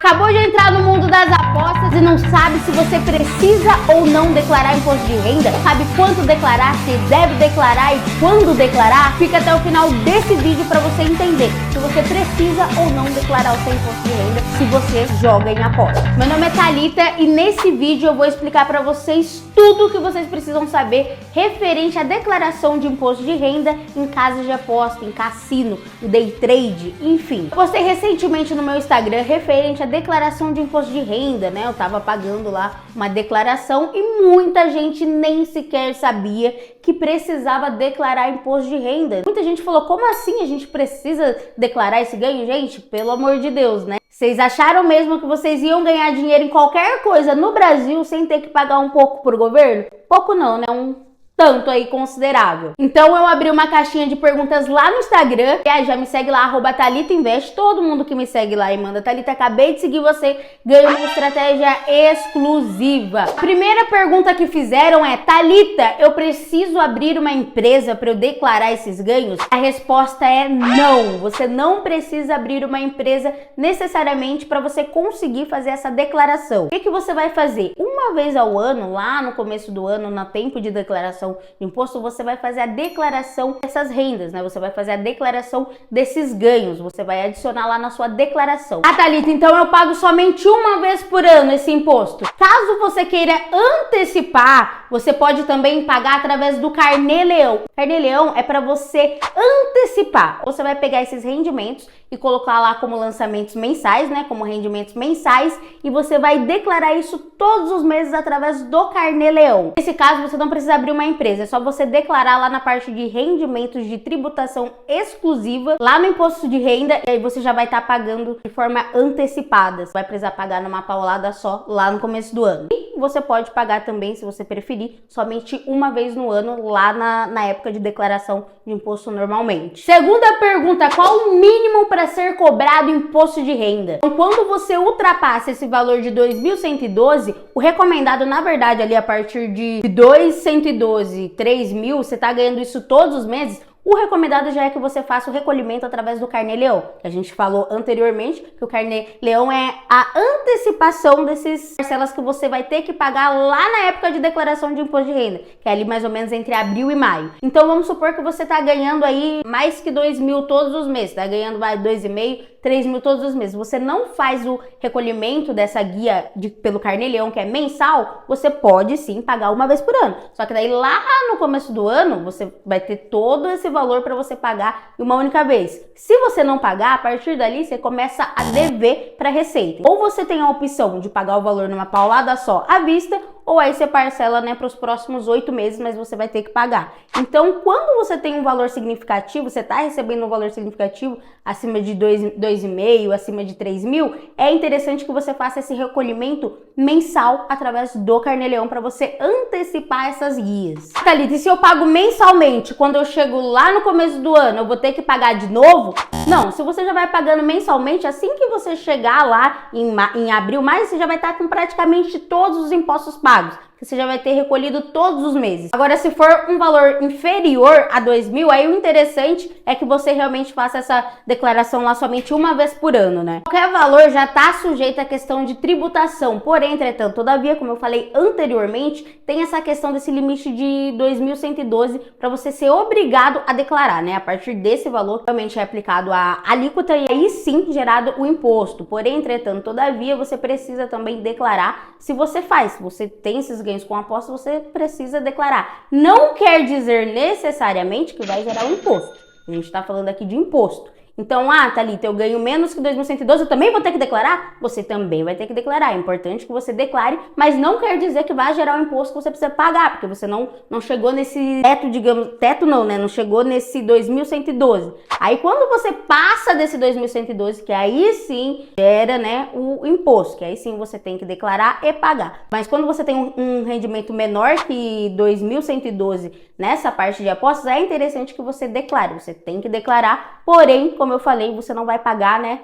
Acabou de entrar no mundo das apostas e não sabe se você precisa ou não declarar imposto de renda? Sabe quanto declarar, se deve declarar e quando declarar? Fica até o final desse vídeo para você entender se você precisa ou não declarar o seu imposto de renda se você joga em aposta. Meu nome é Thalita e nesse vídeo eu vou explicar para vocês tudo o que vocês precisam saber referente à declaração de imposto de renda em casas de aposta, em cassino, day trade, enfim. Eu postei recentemente no meu Instagram referente à declaração de imposto de renda, né? Eu tava pagando lá uma declaração e muita gente nem sequer sabia que precisava declarar imposto de renda. Muita gente falou, como assim a gente precisa declarar esse ganho? Gente, pelo amor de Deus, né? Vocês acharam mesmo que vocês iam ganhar dinheiro em qualquer coisa no Brasil sem ter que pagar um pouco pro governo? Pouco não, né? Um tanto aí considerável. Então eu abri uma caixinha de perguntas lá no Instagram. E aí já me segue lá, @ThalitaInvest. Todo mundo que me segue lá e manda Thalita, acabei de seguir você, ganha uma estratégia exclusiva. A primeira pergunta que fizeram é: Thalita, eu preciso abrir uma empresa para eu declarar esses ganhos? A resposta é não. Você não precisa abrir uma empresa necessariamente para você conseguir fazer essa declaração. O que você vai fazer? Uma vez ao ano, lá no começo do ano, no tempo de declaração de imposto, você vai fazer a declaração dessas rendas, né? Você vai fazer a declaração desses ganhos, você vai adicionar lá na sua declaração. Ah, Thalita, então eu pago somente uma vez por ano esse imposto. Caso você queira antecipar, você pode também pagar através do Carnê-Leão. Carnê-Leão é para você antecipar. Você vai pegar esses rendimentos e colocar lá como lançamentos mensais, né? Como rendimentos mensais, e você vai declarar isso todos os meses através do Carnê-Leão. Nesse caso, você não precisa abrir uma empresa, é só você declarar lá na parte de rendimentos de tributação exclusiva, lá no imposto de renda, e aí você já vai estar pagando de forma antecipada. Você vai precisar pagar numa paulada só lá no começo do ano. E você pode pagar também, se você preferir, somente uma vez no ano, lá na época de declaração de imposto normalmente. Segunda pergunta: qual o mínimo para ser cobrado imposto de renda? Então, quando você ultrapassa esse valor de 2.112, o recomendado, na verdade, ali a partir de 2.112, 3.000, você tá ganhando isso todos os meses. O recomendado já é que você faça o recolhimento através do Carnê-Leão. A gente falou anteriormente que o Carnê-Leão é a antecipação desses parcelas que você vai ter que pagar lá na época de declaração de imposto de renda, que é ali mais ou menos entre abril e maio. Então vamos supor que você tá ganhando aí mais que 2.000 todos os meses, tá ganhando 2.500, 3.000 todos os meses. Você não faz o recolhimento dessa guia pelo Carnê-Leão, que é mensal, você pode sim pagar uma vez por ano. Só que daí lá no começo do ano, você vai ter todo esse valor para você pagar uma única vez. Se você não pagar, a partir dali você começa a dever para a Receita. Ou você tem a opção de pagar o valor numa paulada só à vista, ou aí você parcela, né, para os próximos 8 meses, mas você vai ter que pagar. Então, quando você tem um valor significativo, você está recebendo um valor significativo acima de 2.500, acima de 3.000, é interessante que você faça esse recolhimento mensal através do Carnê-Leão para você antecipar essas guias. Thalita, e se eu pago mensalmente, quando eu chego lá no começo do ano, eu vou ter que pagar de novo? Não, se você já vai pagando mensalmente, assim que você chegar lá em abril, maio, você já vai estar com praticamente todos os impostos pagos, que você já vai ter recolhido todos os meses. Agora, se for um valor inferior a 2.000, aí o interessante é que você realmente faça essa declaração lá somente uma vez por ano, né? Qualquer valor já está sujeito à questão de tributação, porém, entretanto, todavia, como eu falei anteriormente, tem essa questão desse limite de 2.112 para você ser obrigado a declarar, né? A partir desse valor, realmente é aplicado a alíquota e aí sim gerado o imposto. Porém, entretanto, todavia, você precisa também declarar se você faz, se você tem esses ganhos com aposta, você precisa declarar. Não quer dizer necessariamente que vai gerar um imposto. A gente está falando aqui de imposto. Então, Thalita, eu ganho menos que 2.112, eu também vou ter que declarar? Você também vai ter que declarar. É importante que você declare, mas não quer dizer que vai gerar um imposto que você precisa pagar, porque você não chegou nesse teto, digamos, teto não, né? Não chegou nesse 2.112. Aí, quando você passa desse 2.112, que aí sim gera, né, o imposto, que aí sim você tem que declarar e pagar. Mas quando você tem um rendimento menor que 2.112 nessa parte de apostas, é interessante que você declare. Você tem que declarar, porém, como como eu falei, você não vai pagar, né,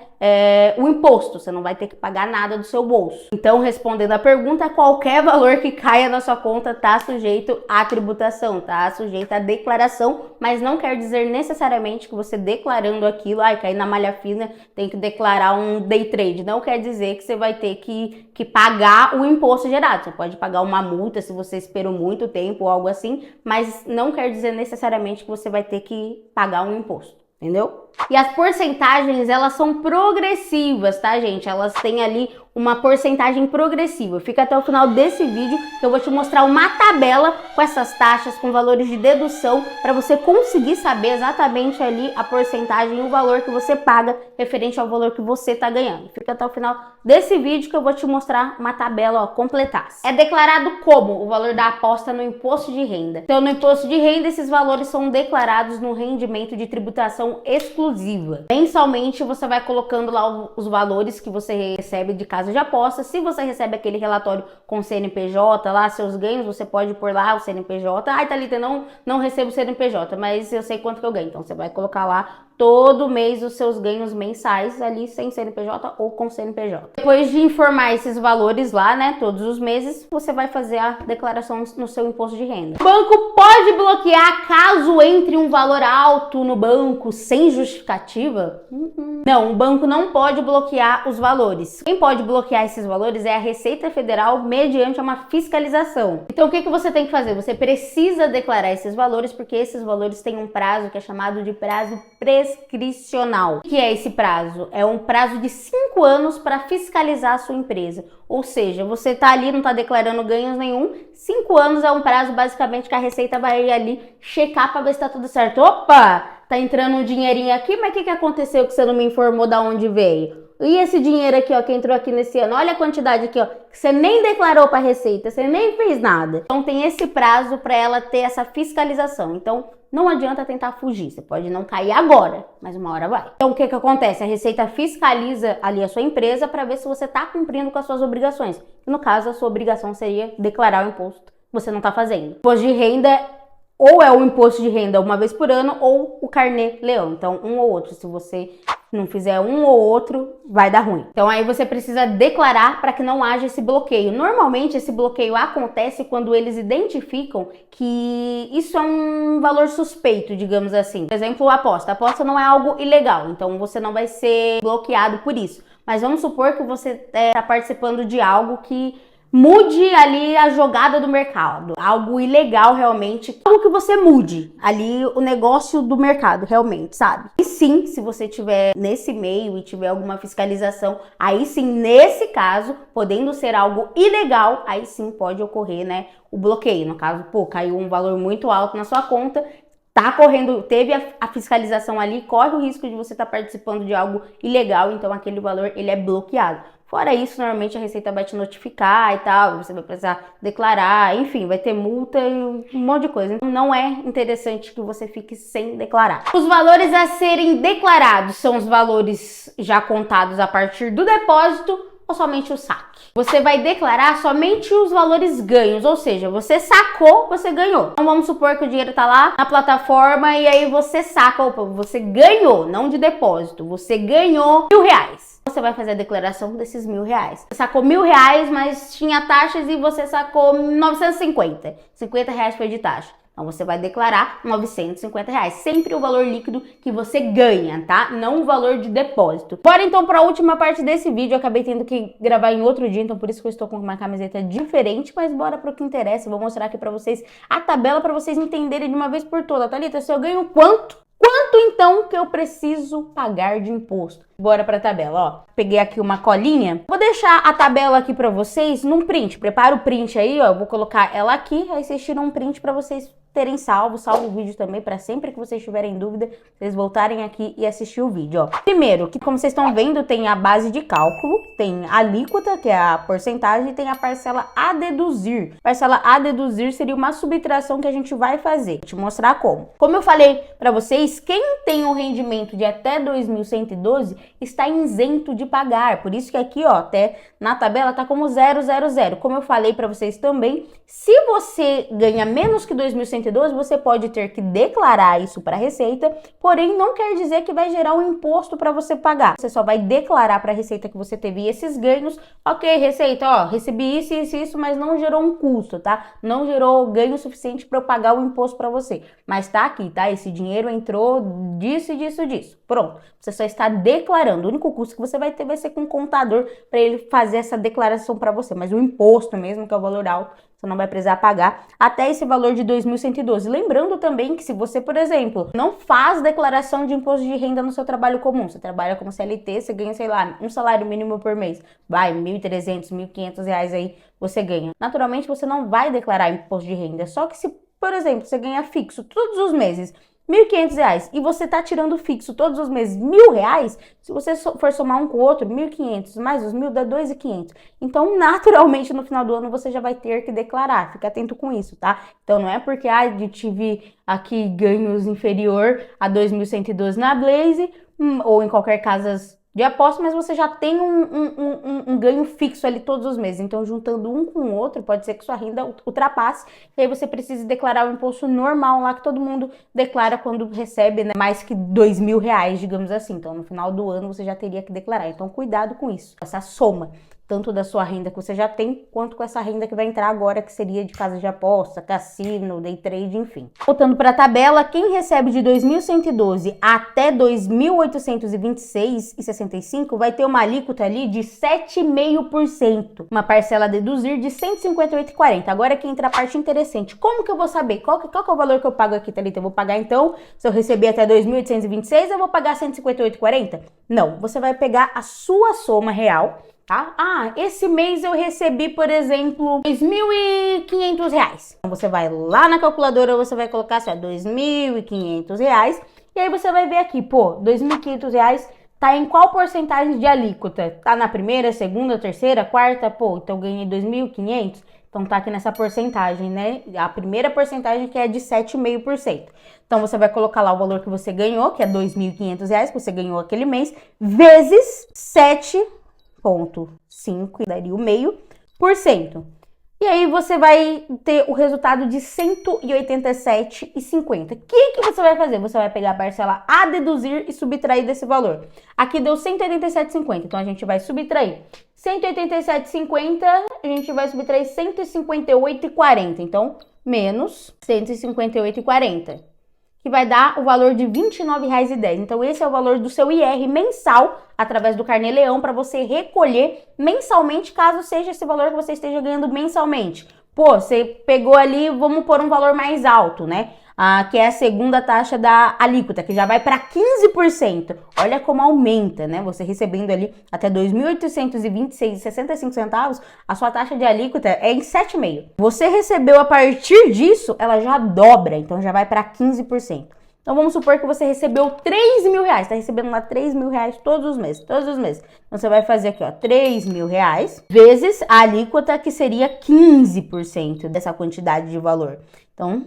o imposto, você não vai ter que pagar nada do seu bolso. Então, respondendo a pergunta, qualquer valor que caia na sua conta tá sujeito à tributação, tá sujeito à declaração, mas não quer dizer necessariamente que você declarando aquilo, cair na malha fina, tem que declarar um day trade. Não quer dizer que você vai ter que pagar o imposto gerado. Você pode pagar uma multa se você esperou muito tempo ou algo assim, mas não quer dizer necessariamente que você vai ter que pagar um imposto, entendeu? E as porcentagens, elas são progressivas, tá, gente? Elas têm ali uma porcentagem progressiva. Fica até o final desse vídeo que eu vou te mostrar uma tabela com essas taxas, com valores de dedução, para você conseguir saber exatamente ali a porcentagem e o valor que você paga referente ao valor que você tá ganhando. Fica até o final desse vídeo que eu vou te mostrar uma tabela, ó, completasse. É declarado como o valor da aposta no imposto de renda. Então, no imposto de renda, esses valores são declarados no rendimento de tributação exclusiva. Mensalmente, você vai colocando lá os valores que você recebe de casa de aposta. Se você recebe aquele relatório com CNPJ lá, seus ganhos, você pode pôr lá o CNPJ. Ai, Thalita, não recebo CNPJ, mas eu sei quanto que eu ganho. Então, você vai colocar lá todo mês os seus ganhos mensais ali sem CNPJ ou com CNPJ. Depois de informar esses valores lá, né, todos os meses, você vai fazer a declaração no seu imposto de renda. O banco pode bloquear caso entre um valor alto no banco sem justificativa? Não, o banco não pode bloquear os valores. Quem pode bloquear esses valores é a Receita Federal mediante uma fiscalização. Então, o que você tem que fazer? Você precisa declarar esses valores porque esses valores têm um prazo que é chamado de prazo prescricional. O que é esse prazo? É um prazo de 5 anos para fiscalizar a sua empresa. Ou seja, você tá ali, não tá declarando ganhos nenhum, 5 anos é um prazo basicamente que a Receita vai ali checar para ver se tá tudo certo. Opa, tá entrando um dinheirinho aqui, mas o que aconteceu que você não me informou da onde veio? E esse dinheiro aqui, ó, que entrou aqui nesse ano, olha a quantidade aqui, ó, que você nem declarou para a Receita, você nem fez nada. Então tem esse prazo para ela ter essa fiscalização. Então não adianta tentar fugir, você pode não cair agora, mas uma hora vai. Então o que acontece? A Receita fiscaliza ali a sua empresa para ver se você está cumprindo com as suas obrigações. E no caso, a sua obrigação seria declarar o imposto que você não está fazendo. Imposto de renda, ou é o imposto de renda uma vez por ano, ou o carnê-leão. Então, um ou outro. Se você não fizer um ou outro, vai dar ruim. Então, aí você precisa declarar para que não haja esse bloqueio. Normalmente, esse bloqueio acontece quando eles identificam que isso é um valor suspeito, digamos assim. Por exemplo, a aposta. A aposta não é algo ilegal, então você não vai ser bloqueado por isso. Mas vamos supor que você está participando de algo que mude ali a jogada do mercado, algo ilegal realmente, algo que você mude ali o negócio do mercado realmente, sabe? E sim, se você tiver nesse meio e tiver alguma fiscalização, aí sim, nesse caso, podendo ser algo ilegal, aí sim pode ocorrer, né, o bloqueio. No caso, caiu um valor muito alto na sua conta, tá correndo, teve a fiscalização ali, corre o risco de você estar participando de algo ilegal, então aquele valor ele é bloqueado. Fora isso, normalmente a Receita vai te notificar e tal, você vai precisar declarar, enfim, vai ter multa e um monte de coisa. Então, não é interessante que você fique sem declarar. Os valores a serem declarados são os valores já contados a partir do depósito ou somente o saque. Você vai declarar somente os valores ganhos, ou seja, você sacou, você ganhou. Então vamos supor que o dinheiro tá lá na plataforma e aí você saca, você ganhou, não de depósito, você ganhou R$1.000. Você vai fazer a declaração desses R$1.000. Você sacou R$1.000, mas tinha taxas e você sacou 950. R$50 foi de taxa. Então você vai declarar R$950, sempre o valor líquido que você ganha, tá? Não o valor de depósito. Bora então para a última parte desse vídeo. Eu acabei tendo que gravar em outro dia, então por isso que eu estou com uma camiseta diferente, mas bora para o que interessa. Eu vou mostrar aqui para vocês a tabela para vocês entenderem de uma vez por todas. Thalita, se eu ganho quanto? Quanto então que eu preciso pagar de imposto? Bora pra tabela, ó. Peguei aqui uma colinha. Vou deixar a tabela aqui pra vocês num print. Prepara o print aí, ó. Eu vou colocar ela aqui, aí vocês tiram um print pra vocês terem salvo. Salve o vídeo também pra sempre que vocês tiverem dúvida, vocês voltarem aqui e assistir o vídeo, ó. Primeiro, que como vocês estão vendo, tem a base de cálculo, tem a alíquota, que é a porcentagem, e tem a parcela a deduzir. Parcela a deduzir seria uma subtração que a gente vai fazer. Vou te mostrar como. Como eu falei pra vocês, quem tem um rendimento de até 2.112 está isento de pagar. Por isso que aqui, ó, até na tabela tá como 000. Como eu falei pra vocês também, se você ganha menos que 2.112, 2.112, você pode ter que declarar isso para a Receita, porém não quer dizer que vai gerar um imposto para você pagar. Você só vai declarar para a Receita que você teve esses ganhos. Ok, Receita, ó, recebi isso, mas não gerou um custo, tá? Não gerou ganho suficiente para eu pagar o imposto para você. Mas tá aqui, tá? Esse dinheiro entrou disso. Pronto. Você só está declarando. O único custo que você vai ter vai ser com um contador para ele fazer essa declaração para você. Mas o imposto mesmo, que é o valor alto, você não vai precisar pagar até esse valor de 2.112. Lembrando também que se você, por exemplo, não faz declaração de imposto de renda no seu trabalho comum, você trabalha como CLT, você ganha, sei lá, um salário mínimo por mês, vai, R$1.300, R$1.500 aí você ganha. Naturalmente, você não vai declarar imposto de renda, só que se, por exemplo, você ganha fixo todos os meses, R$1.500 e você tá tirando fixo todos os meses R$1.000, se você for somar um com o outro, 1.500 mais os 1.000 dá 2.500. Então, naturalmente, no final do ano você já vai ter que declarar. Fica atento com isso, tá? Então, não é porque eu tive aqui ganhos inferior a 2.112 na Blaze ou em qualquer casa de aposta, mas você já tem um ganho fixo ali todos os meses. Então, juntando um com o outro, pode ser que sua renda ultrapasse e aí você precisa declarar o imposto normal lá que todo mundo declara quando recebe, né, mais que R$2.000, digamos assim. Então, no final do ano, você já teria que declarar. Então, cuidado com isso, essa soma, tanto da sua renda que você já tem, quanto com essa renda que vai entrar agora, que seria de casa de aposta, cassino, day trade, enfim. Voltando para a tabela, quem recebe de 2.112 até 2.826,65 vai ter uma alíquota ali de 7,5%, uma parcela a deduzir de 158,40. Agora que entra a parte interessante. Como que eu vou saber? Qual que é o valor que eu pago aqui, Thalita? Eu vou pagar então, se eu receber até 2.826, eu vou pagar 158,40? Não, você vai pegar a sua soma real, tá? Esse mês eu recebi, por exemplo, R$2.500. Então, você vai lá na calculadora, você vai colocar assim, R$2.500, e aí você vai ver aqui, pô, R$2.500 tá em qual porcentagem de alíquota? Tá na primeira, segunda, terceira, quarta? Pô, então eu ganhei 2.500, então tá aqui nessa porcentagem, né? A primeira porcentagem que é de 7,5%. Então você vai colocar lá o valor que você ganhou, que é R$2.500, que você ganhou aquele mês, vezes 7,5, daria o 0,5%. E aí você vai ter o resultado de 187,50. O que você vai fazer? Você vai pegar a parcela a deduzir e subtrair desse valor. Aqui deu 187,50, então a gente vai subtrair 187,50, a gente vai subtrair 158,40. Então, menos 158,40. Que vai dar o valor de R$29,10. Então, esse é o valor do seu IR mensal, através do Carnê Leão, para você recolher mensalmente, caso seja esse valor que você esteja ganhando mensalmente. Pô, você pegou ali, vamos pôr um valor mais alto, né? Que é a segunda taxa da alíquota, que já vai para 15%. Olha como aumenta, né? Você recebendo ali até R$ 2.826,65, a sua taxa de alíquota é em 7,5%. Você recebeu a partir disso, ela já dobra, então já vai para 15%. Então vamos supor que você recebeu R$3.000, tá recebendo lá R$3.000 todos os meses. Então você vai fazer aqui, ó, R$3.000 vezes a alíquota, que seria 15% dessa quantidade de valor. Então,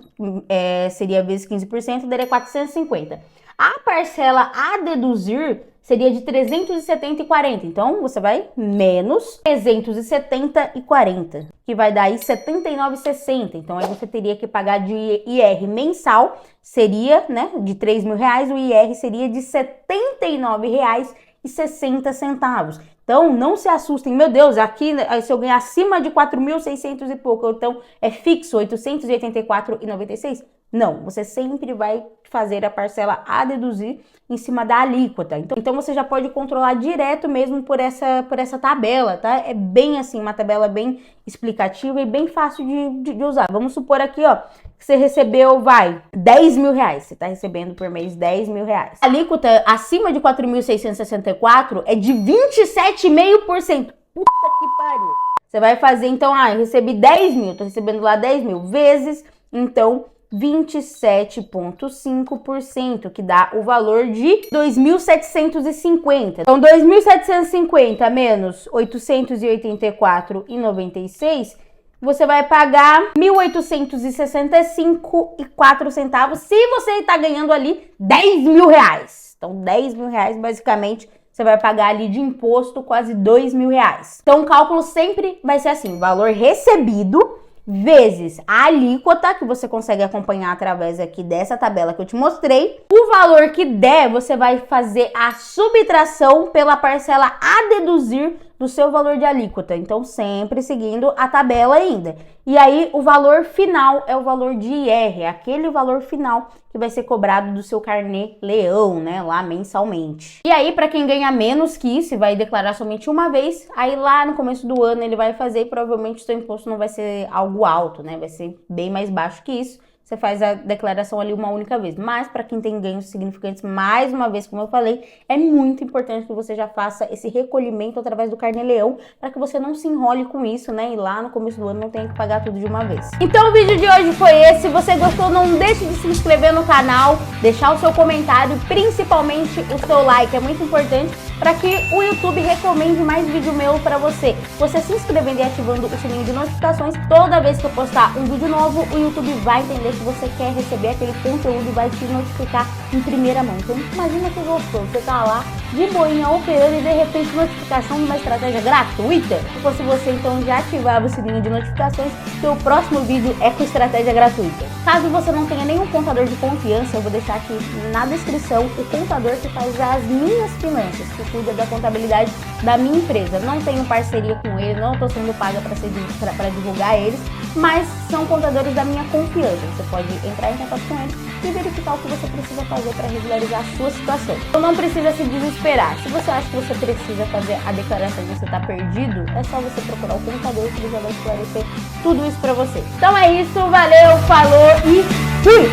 seria vezes 15%, daria 450. A parcela a deduzir seria de 370,40. Então, você vai menos 370,40, que vai dar aí 79,60. Então, aí você teria que pagar de IR mensal, seria, né, de R$3.000, o IR seria de R$79,60. Então, não se assustem, meu Deus, aqui se eu ganhar acima de 4.600 e pouco, então é fixo, 884,96? Não, você sempre vai fazer a parcela a deduzir em cima da alíquota. Então você já pode controlar direto mesmo por essa tabela, tá? É bem assim, uma tabela bem explicativa e bem fácil de usar. Vamos supor aqui, ó, que você recebeu, R$10.000. Você tá recebendo por mês R$10.000. A alíquota acima de 4.664 é de 27,5%. Puta que pariu. Você vai fazer, então, eu recebi 10.000, tô recebendo lá 10.000 vezes, então, 27,5%, que dá o valor de 2.750. Então, 2.750 menos 884,96, você vai pagar 1.865,04 se você está ganhando ali R$10.000. Então, R$10.000, basicamente, você vai pagar ali de imposto quase R$2.000. Então, o cálculo sempre vai ser assim, valor recebido vezes a alíquota, que você consegue acompanhar através aqui dessa tabela que eu te mostrei. O valor que der, você vai fazer a subtração pela parcela a deduzir do seu valor de alíquota. Então, sempre seguindo a tabela ainda. E aí, o valor final é o valor de IR, é aquele valor final que vai ser cobrado do seu carnê leão, né, lá mensalmente. E aí, para quem ganha menos que isso e vai declarar somente uma vez, aí lá no começo do ano ele vai fazer e provavelmente o seu imposto não vai ser algo alto, né, vai ser bem mais baixo que isso. Você faz a declaração ali uma única vez. Mas para quem tem ganhos significantes, mais uma vez, como eu falei, é muito importante que você já faça esse recolhimento através do Carnê-Leão, para que você não se enrole com isso, né? E lá no começo do ano não tenha que pagar tudo de uma vez. Então o vídeo de hoje foi esse. Se você gostou, não deixe de se inscrever no canal, deixar o seu comentário, principalmente o seu like. É muito importante para que o YouTube recomende mais vídeo meu para você. Você se inscrevendo e ativando o sininho de notificações, toda vez que eu postar um vídeo novo, o YouTube vai entender que você quer receber aquele conteúdo e vai te notificar em primeira mão. Então imagina que gostoso, você tá lá de boinha operando e de repente notificação de uma estratégia gratuita. Se fosse você, então já ativava o sininho de notificações, que o próximo vídeo é com estratégia gratuita. Caso você não tenha nenhum contador de confiança, eu vou deixar aqui na descrição o contador que faz as minhas finanças, que cuida da contabilidade da minha empresa. Não tenho parceria com ele, não estou sendo paga para divulgar eles, mas são contadores da minha confiança. Você pode entrar em contato com eles e verificar o que você precisa fazer para regularizar a sua situação. Então não precisa se desesperar. Se você acha que você precisa fazer a declaração e você está perdido, é só você procurar o contador que ele já vai esclarecer tudo isso para você. Então é isso, valeu, falou e fui!